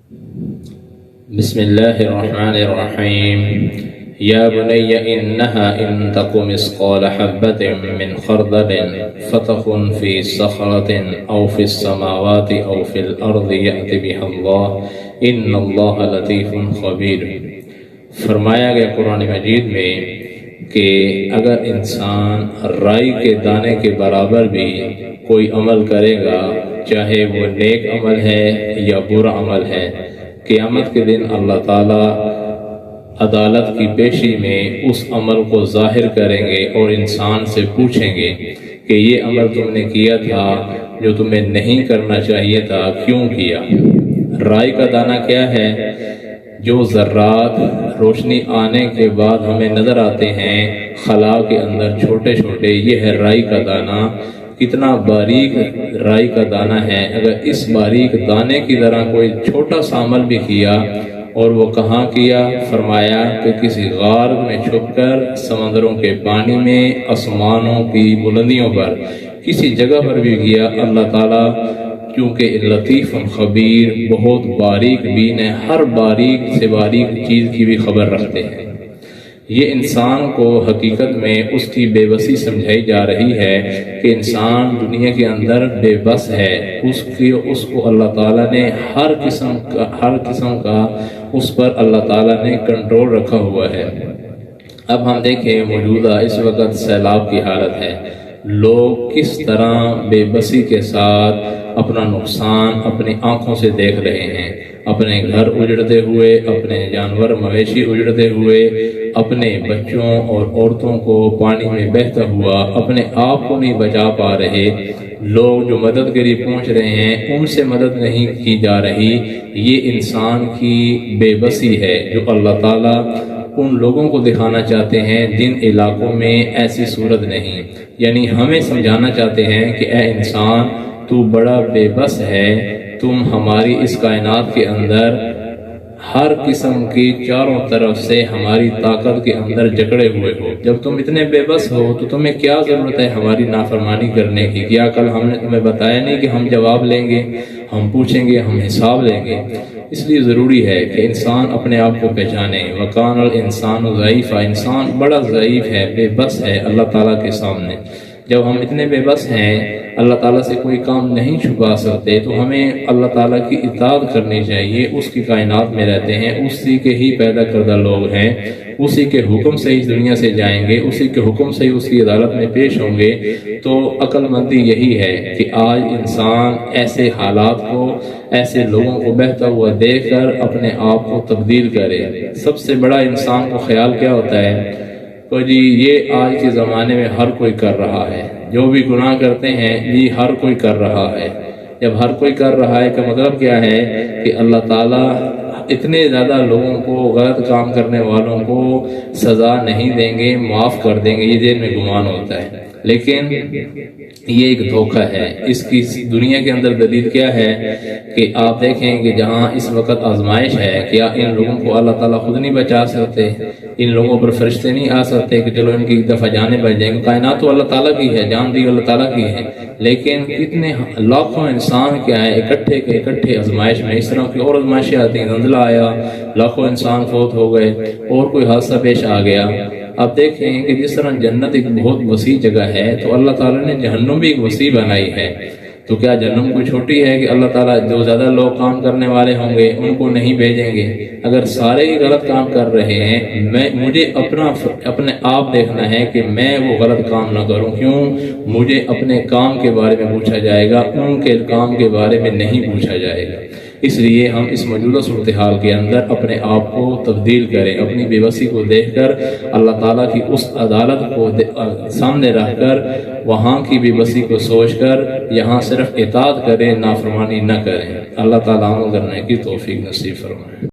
بسم اللہ الرحمن الرحیم یا بنی انها ان تک مثقال حبۃ من خردل فتکن فی صخرۃ او فی السماوات او فی الارض یأت بها اللہ ان اللہ لطیف خبیر۔ فرمایا گیا قرآن مجید میں کہ اگر انسان رائی کے دانے کے برابر بھی کوئی عمل کرے گا، چاہے وہ نیک عمل ہے یا برا عمل ہے، قیامت کے دن اللہ تعالیٰ عدالت کی پیشی میں اس عمل کو ظاہر کریں گے اور انسان سے پوچھیں گے کہ یہ عمل تم نے کیا تھا جو تمہیں نہیں کرنا چاہیے تھا، کیوں کیا؟ رائی کا دانہ کیا ہے؟ جو ذرات روشنی آنے کے بعد ہمیں نظر آتے ہیں خلا کے اندر چھوٹے چھوٹے، یہ ہے رائی کا دانہ۔ کتنا باریک رائی کا دانہ ہے، اگر اس باریک دانے کی طرح کوئی چھوٹا سا عمل بھی کیا، اور وہ کہاں کیا؟ فرمایا کہ کسی غار میں چھپ کر، سمندروں کے پانی میں، آسمانوں کی بلندیوں پر، کسی جگہ پر بھی کیا، اللہ تعالیٰ کیونکہ لطیف خبیر بہت باریک بین ہے، ہر باریک سے باریک چیز کی بھی خبر رکھتے ہیں۔ یہ انسان کو حقیقت میں اس کی بے بسی سمجھائی جا رہی ہے کہ انسان دنیا کے اندر بے بس ہے، اس کو اللہ تعالیٰ نے ہر قسم کا اس پر اللہ تعالیٰ نے کنٹرول رکھا ہوا ہے۔ اب ہم دیکھیں موجودہ اس وقت سیلاب کی حالت ہے، لوگ کس طرح بے بسی کے ساتھ اپنا نقصان اپنی آنکھوں سے دیکھ رہے ہیں، اپنے گھر اجڑتے ہوئے، اپنے جانور مویشی اجڑتے ہوئے، اپنے بچوں اور عورتوں کو پانی میں بہتا ہوا، اپنے آپ کو نہیں بچا پا رہے۔ لوگ جو مدد کے لیے پہنچ رہے ہیں ان سے مدد نہیں کی جا رہی۔ یہ انسان کی بے بسی ہے جو اللہ تعالیٰ ان لوگوں کو دکھانا چاہتے ہیں جن علاقوں میں ایسی صورت نہیں، یعنی ہمیں سمجھانا چاہتے ہیں کہ اے انسان تو بڑا بے بس ہے، تم ہماری اس کائنات کے اندر ہر قسم کی چاروں طرف سے ہماری طاقت کے اندر جکڑے ہوئے ہو۔ جب تم اتنے بے بس ہو تو تمہیں کیا ضرورت ہے ہماری نافرمانی کرنے کی؟ کیا کل ہم نے تمہیں بتایا نہیں کہ ہم جواب لیں گے، ہم پوچھیں گے، ہم حساب لیں گے؟ اس لیے ضروری ہے کہ انسان اپنے آپ کو پہچانے۔ وَقَانَ الْإِنسَانُ ضَعِيفًا، انسان بڑا ضعیف ہے، بے بس ہے اللہ تعالیٰ کے سامنے۔ جب ہم اتنے بے بس ہیں، اللہ تعالیٰ سے کوئی کام نہیں چھپا سکتے، تو ہمیں اللہ تعالیٰ کی اطاعت کرنی چاہیے۔ اس کی کائنات میں رہتے ہیں، اسی کے ہی پیدا کردہ لوگ ہیں، اسی کے حکم سے اس دنیا سے جائیں گے، اسی کے حکم سے اس کی عدالت میں پیش ہوں گے۔ تو عقل مندی یہی ہے کہ آج انسان ایسے حالات کو، ایسے لوگوں کو بہتا ہوا دیکھ کر اپنے آپ کو تبدیل کرے۔ سب سے بڑا انسان کو خیال کیا ہوتا ہے؟ تو جی یہ آج کے زمانے میں ہر کوئی کر رہا ہے، جو بھی گناہ کرتے ہیں یہ ہر کوئی کر رہا ہے۔ جب ہر کوئی کر رہا ہے کا مطلب کیا ہے کہ اللہ تعالیٰ اتنے زیادہ لوگوں کو، غلط کام کرنے والوں کو سزا نہیں دیں گے، معاف کر دیں گے، یہ دین میں گمان ہوتا ہے، لیکن یہ ایک دھوکہ ہے۔ اس کی دنیا کے اندر دلیل کیا ہے کہ آپ دیکھیں کہ جہاں اس وقت آزمائش ہے، کیا ان لوگوں کو اللہ تعالیٰ خود نہیں بچا سکتے؟ ان لوگوں پر فرشتے نہیں آ سکتے کہ چلو ان کی ایک دفعہ جانیں بچ جائیں گے؟ کائنات تو اللہ تعالیٰ کی ہے، جان دی اللہ تعالیٰ کی ہے، لیکن کتنے لاکھوں انسان کیا ہے اکٹھے کے اکٹھے آزمائش میں۔ اس طرح کی اور آزمائشیں آتی ہیں، زلزلہ آیا، لاکھوں انسان فوت ہو گئے، اور کوئی حادثہ پیش آ گیا۔ آپ دیکھیں کہ جس طرح جنت ایک بہت وسیع جگہ ہے، تو اللہ تعالیٰ نے جہنم بھی ایک وسیع بنائی ہے۔ تو کیا جہنم کوئی چھوٹی ہے کہ اللہ تعالیٰ جو زیادہ لوگ کام کرنے والے ہوں گے ان کو نہیں بھیجیں گے؟ اگر سارے ہی غلط کام کر رہے ہیں، مجھے اپنے آپ دیکھنا ہے کہ میں وہ غلط کام نہ کروں۔ کیوں؟ مجھے اپنے کام کے بارے میں پوچھا جائے گا، ان کے کام کے بارے میں نہیں پوچھا جائے گا۔ اس لیے ہم اس موجودہ صورتحال کے اندر اپنے آپ کو تبدیل کریں، اپنی بے بسی کو دیکھ کر اللہ تعالیٰ کی اس عدالت کو سامنے رکھ کر وہاں کی بے بسی کو سوچ کر یہاں صرف اطاعت کریں، نافرمانی نہ کریں۔ اللہ تعالیٰ عمل کرنے کی توفیق نصیب فرمائے۔